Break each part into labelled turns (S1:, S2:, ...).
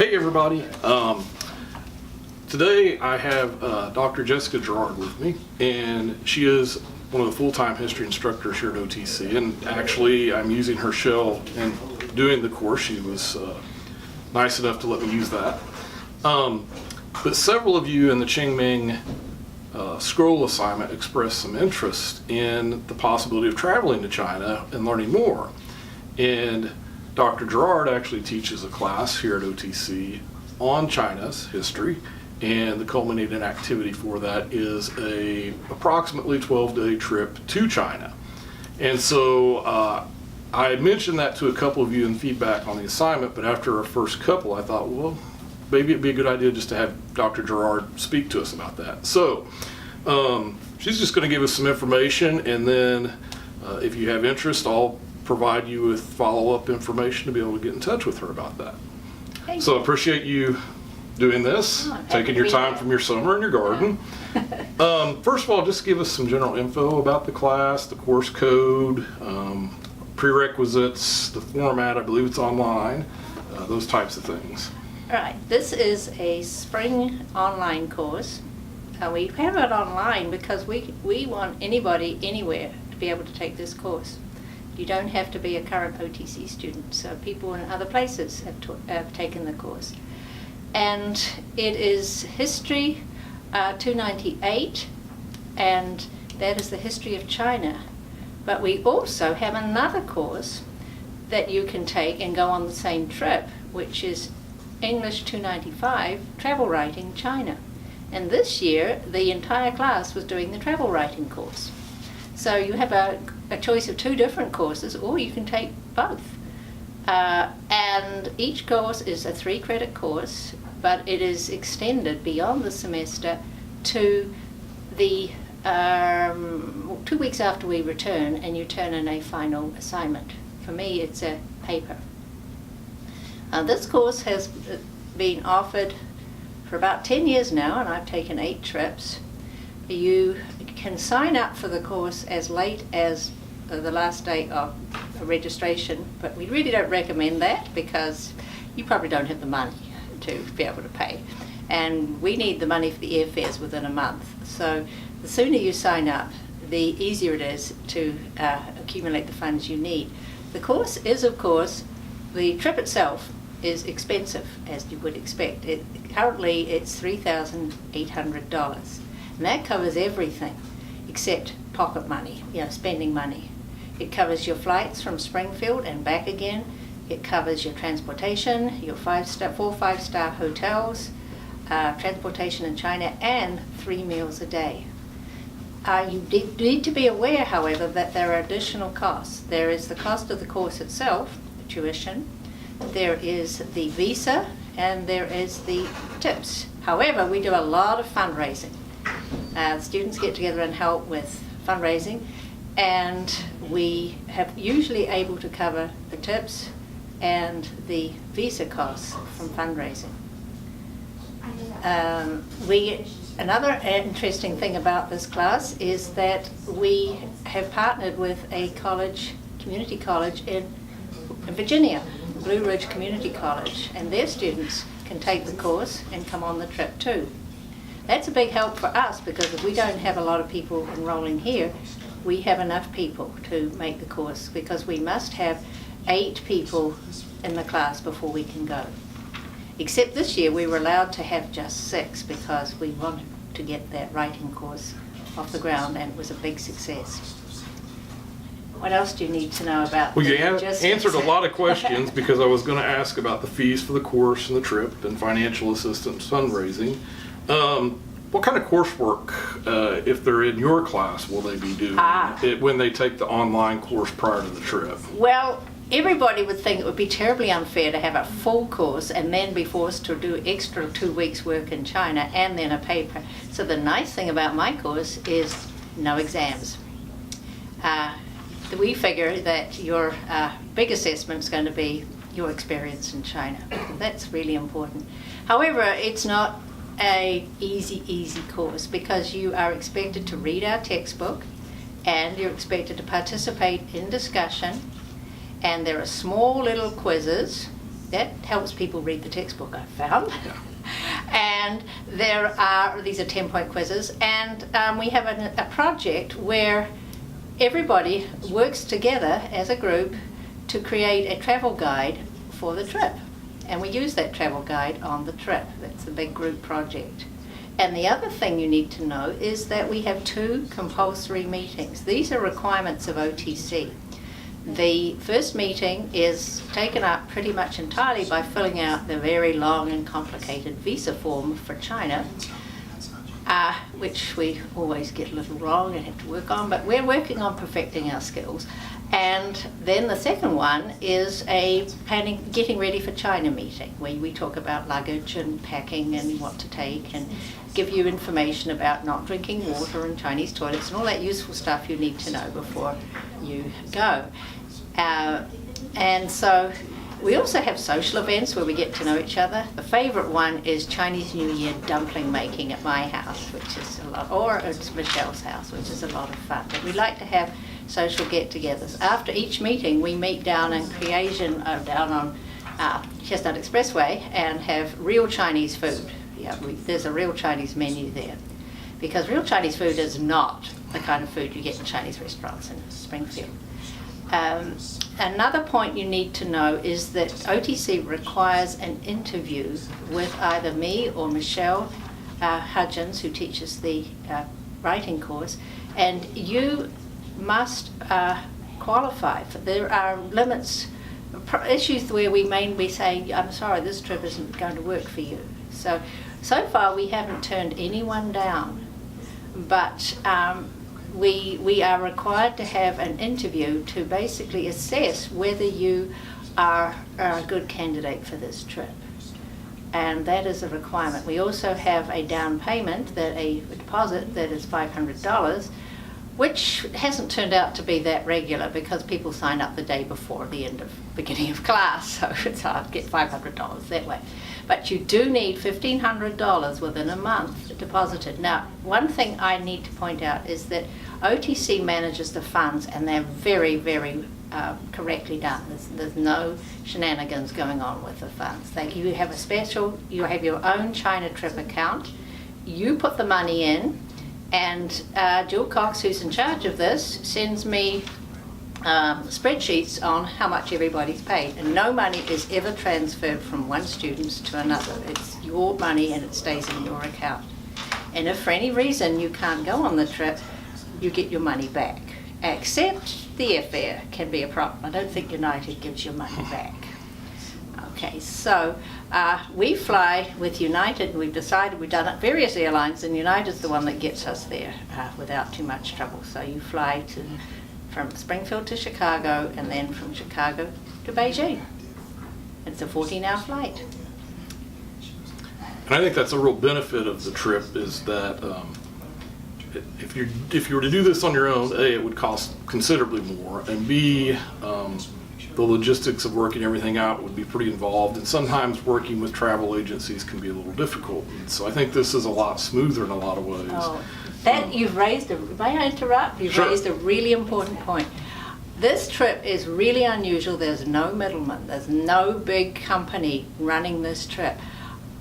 S1: Hey everybody. Today I have Dr. Jessica Gerard with me, and she is one of the full-time history instructors here at OTC, and actually I'm using her shell and doing the course. She was nice enough to let me use that. But several of you in the Qingming scroll assignment expressed some interest in the possibility of traveling to China and learning more. And Dr. Gerard actually teaches a class here at OTC on China's history, and the culminating activity for that is a approximately 12-day trip to China. And so I mentioned that to a couple of you in feedback on the assignment, but after our first couple I thought, well, maybe it'd be a good idea just to have Dr. Gerard speak to us about that. So she's just going to give us some information, and then if you have interest, I'll provide you with follow-up information to be able to get in touch with her about that. So I appreciate you doing this, taking your time from your summer in your garden. First of all, just give us some general info about the class, the course code, prerequisites, the format. I believe it's online, those types of things.
S2: All right, this is a spring online course. We have it online because we want anybody, anywhere, to be able to take this course. You don't have to be a current OTC student, so people in other places have taken the course. And it is History 298, and that is the history of China. But we also have another course that you can take and go on the same trip, which is English 295, Travel Writing China. And this year, the entire class was doing the travel writing course. So you have a choice of two different courses, or you can take both. And each course is a 3-credit course, but it is extended beyond the semester to the 2 weeks after we return, and you turn in a final assignment. For me, it's a paper. This course has been offered for about 10 years now, and I've taken 8 trips. You can sign up for the course as late as the last day of registration, but we really don't recommend that because you probably don't have the money to be able to pay. And we need the money for the airfares within a month. So the sooner you sign up, the easier it is to accumulate the funds you need. The course is, of course, the trip itself is expensive, as you would expect. Currently it's $3,800. And that covers everything except pocket money, spending money. It covers your flights from Springfield and back again. It covers your transportation, your 4 5-star hotels, transportation in China, and 3 meals a day. You need to be aware, however, that there are additional costs. There is the cost of the course itself, the tuition. There is the visa, and there is the tips. However, we do a lot of fundraising. Students get together and help with fundraising, and we have usually able to cover the tips and the visa costs from fundraising. Another interesting thing about this class is that we have partnered with a community college in Virginia, Blue Ridge Community College, and their students can take the course and come on the trip too. That's a big help for us because if we don't have a lot of people enrolling here, we have enough people to make the course because we must have 8 people in the class before we can go. Except this year we were allowed to have just 6 because we wanted to get that writing course off the ground, and it was a big success. What else do you need to know about?
S1: Well, you answered a lot of questions because I was going to ask about the fees for the course and the trip and financial assistance fundraising. What kind of coursework, if they're in your class, will they be doing when they take the online course prior to the trip?
S2: Well, everybody would think it would be terribly unfair to have a full course and then be forced to do extra 2 weeks work in China and then a paper. So the nice thing about my course is no exams. We figure that your big assessment is going to be your experience in China. That's really important. However, it's not a easy course because you are expected to read our textbook and you're expected to participate in discussion, and there are small little quizzes That helps people read the textbook, I've found.
S1: Yeah.
S2: And these are 10-point quizzes, and we have a project where everybody works together as a group to create a travel guide for the trip. And we use that travel guide on the trip. That's a big group project. And the other thing you need to know is that we have 2 compulsory meetings. These are requirements of OTC. The first meeting is taken up pretty much entirely by filling out the very long and complicated visa form for China, which we always get a little wrong and have to work on, but we're working on perfecting our skills. And then the second one is a getting ready for China meeting, where we talk about luggage and packing and what to take, and give you information about not drinking water and Chinese toilets and all that useful stuff you need to know before you go. And so we also have social events where we get to know each other. The favourite one is Chinese New Year dumpling making at my house, which is a lot, or it's Michelle's house, which is a lot of fun. But we like to have social get-togethers. After each meeting, we meet down in Creation, down on Chestnut Expressway, and have real Chinese food. Yeah, there's a real Chinese menu there, because real Chinese food is not the kind of food you get in Chinese restaurants in Springfield. Another point you need to know is that OTC requires an interview with either me or Michelle Hudgens, who teaches the writing course, and you must qualify. There are limits, issues where we may be saying, I'm sorry, this trip isn't going to work for you. So far we haven't turned anyone down, but we are required to have an interview to basically assess whether you are a good candidate for this trip. And that is a requirement. We also have a down payment, a deposit that is $500, which hasn't turned out to be that regular because people sign up the day before the beginning of class, so it's hard to get $500 that way. But you do need $1,500 within a month deposited. Now, one thing I need to point out is that OTC manages the funds, and they're very, very correctly done. There's no shenanigans going on with the funds. You have your own China trip account. You put the money in, and Jill Cox, who's in charge of this, sends me spreadsheets on how much everybody's paid, and no money is ever transferred from one student to another. It's your money and it stays in your account. And if for any reason you can't go on the trip, you get your money back. Except the airfare can be a problem. I don't think United gives your money back. Okay, so we fly with United. We've decided, we've done it various airlines, and United's the one that gets us there without too much trouble. So you fly from Springfield to Chicago, and then from Chicago to Beijing. It's a 14-hour flight.
S1: And I think that's a real benefit of the trip, is that if you were to do this on your own, A, it would cost considerably more, and B, the logistics of working everything out would be pretty involved, and sometimes working with travel agencies can be a little difficult. And so I think this is a lot smoother in a lot of ways.
S2: Oh, you've raised may I interrupt? You've
S1: Sure.
S2: raised a really important point. This trip is really unusual. There's no middleman. There's no big company running this trip.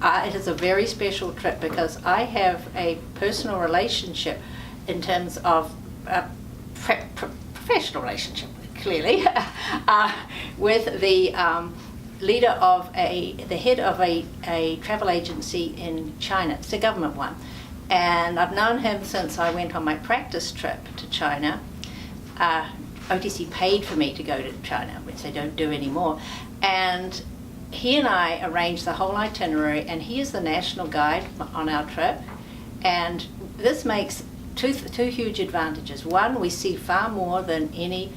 S2: It is a very special trip because I have a personal relationship in terms of professional relationship, clearly, with the leader of the head of a travel agency in China. It's a government one. And I've known him since I went on my practice trip to China. OTC paid for me to go to China, which they don't do anymore. And he and I arranged the whole itinerary, and he is the national guide on our trip. And this makes two huge advantages. One, we see far more than any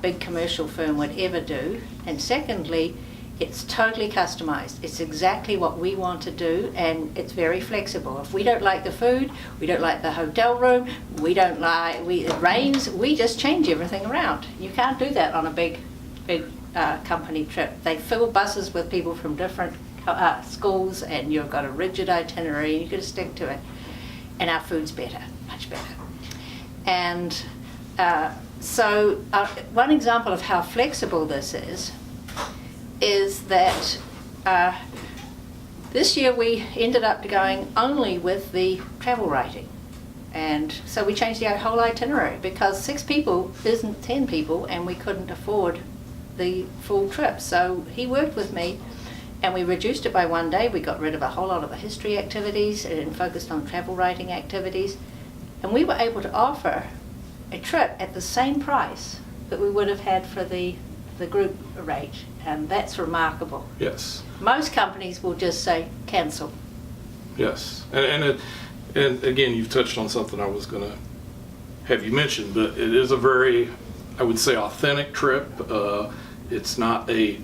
S2: big commercial firm would ever do. And secondly, it's totally customized. It's exactly what we want to do, and it's very flexible. If we don't like the food, we don't like the hotel room, it rains, we just change everything around. You can't do that on a big company trip. They fill buses with people from different schools, and you've got a rigid itinerary, and you've got to stick to it. And our food's better, much better. And so one example of how flexible this is, is that this year we ended up going only with the travel writing. And so we changed the whole itinerary because 6 people isn't 10 people and we couldn't afford the full trip. So he worked with me and we reduced it by 1 day. We got rid of a whole lot of the history activities and focused on travel writing activities. And we were able to offer a trip at the same price that we would have had for the group rate. And that's remarkable.
S1: Yes.
S2: Most companies will just say, cancel.
S1: Yes. And again, you've touched on something I was going to have you mention, but it is a very, I would say, authentic trip. It's not a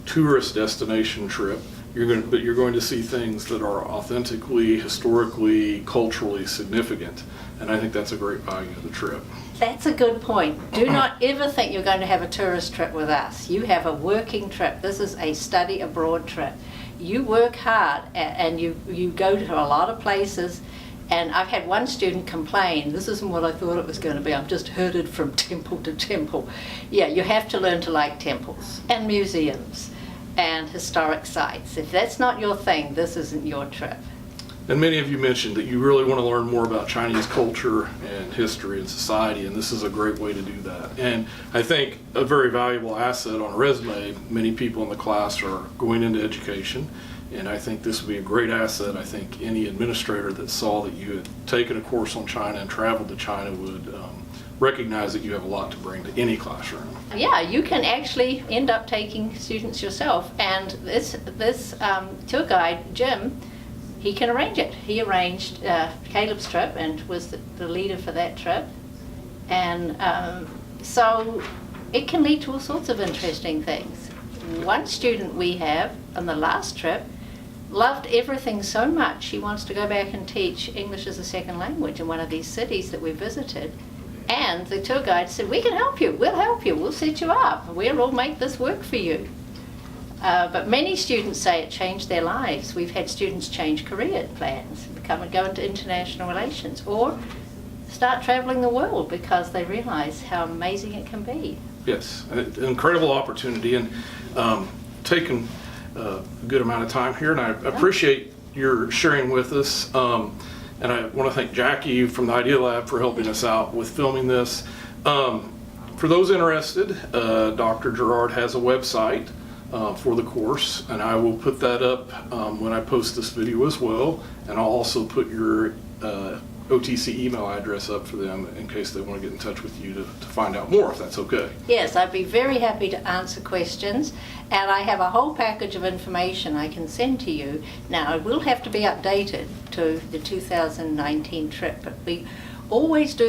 S1: tourist destination trip. But you're going to see things that are authentically, historically, culturally significant. And I think that's a great value of the trip.
S2: That's a good point. Do not ever think you're going to have a tourist trip with us. You have a working trip. This is a study abroad trip. You work hard and you go to a lot of places. And I've had one student complain, this isn't what I thought it was going to be, I'm just herded from temple to temple. Yeah, you have to learn to like temples and museums and historic sites. If that's not your thing, this isn't your trip.
S1: And many of you mentioned that you really want to learn more about Chinese culture and history and society, and this is a great way to do that. And I think a very valuable asset on a resume, many people in the class are going into education, and I think this would be a great asset. I think any administrator that saw that you had taken a course on China and traveled to China would recognize that you have a lot to bring to any classroom.
S2: Yeah, you can actually end up taking students yourself, and this tour guide, Jim, he can arrange it. He arranged Caleb's trip and was the leader for that trip. And so it can lead to all sorts of interesting things. One student we have on the last trip loved everything so much she wants to go back and teach English as a second language in one of these cities that we visited. And the tour guide said, we can help you, we'll set you up, we'll make this work for you. But many students say it changed their lives. We've had students change career plans, go into international relations, or start traveling the world because they realize how amazing it can be.
S1: Yes, an incredible opportunity, and taking a good amount of time here, and I appreciate your sharing with us. And I want to thank Jackie from the Idea Lab for helping us out with filming this. For those interested, Dr. Gerard has a website for the course, and I will put that up when I post this video as well, and I'll also put your OTC email address up for them in case they want to get in touch with you to find out more, if that's okay.
S2: Yes, I'd be very happy to answer questions, and I have a whole package of information I can send to you. Now, it will have to be updated to the 2019 trip, but we always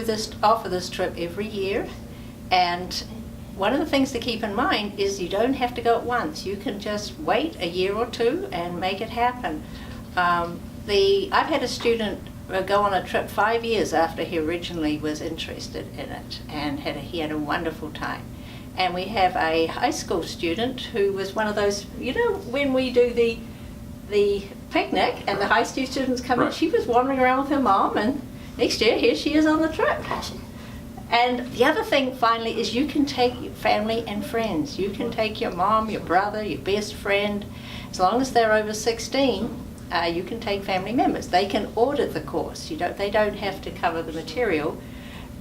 S2: offer this trip every year, and one of the things to keep in mind is you don't have to go at once. You can just wait a year or two and make it happen. I've had a student go on a trip 5 years after he originally was interested in it, and he had a wonderful time. And we have a high school student who was one of those, when we do the picnic and the high school students come in,
S1: Right.
S2: she was wandering around with her mom, and next year here she is on the trip.
S1: Awesome.
S2: And the other thing finally is you can take your family and friends. You can take your mom, your brother, your best friend. As long as they're over 16, you can take family members. They can audit the course. They don't have to cover the material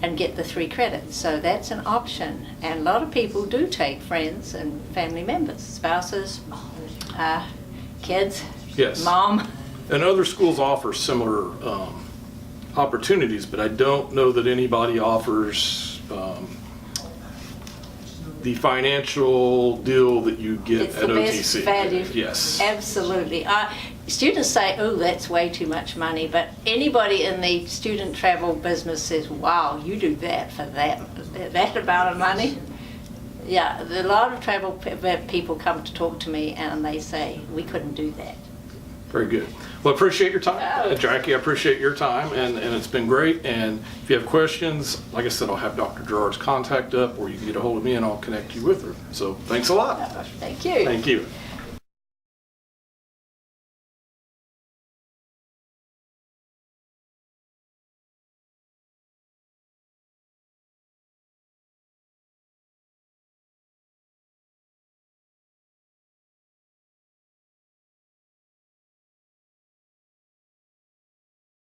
S2: and get the 3 credits. So that's an option. And a lot of people do take friends and family members, spouses, kids,
S1: Yes.
S2: mom.
S1: And other schools offer similar opportunities, but I don't know that anybody offers the financial deal that you get
S2: It's
S1: at
S2: the
S1: OTC.
S2: best value.
S1: Yes.
S2: Absolutely. Students say, oh, that's way too much money, but anybody in the student travel business says, wow, you do that for that amount of money? Yeah, a lot of travel people come to talk to me and they say, we couldn't do that.
S1: Very good. Well, I appreciate your time,
S2: Oh.
S1: Jackie. I appreciate your time, and it's been great. And if you have questions, like I said, I'll have Dr. Gerard's contact up, or you can get a hold of me and I'll connect you with her. So thanks a lot.
S2: Thank you.
S1: Thank you.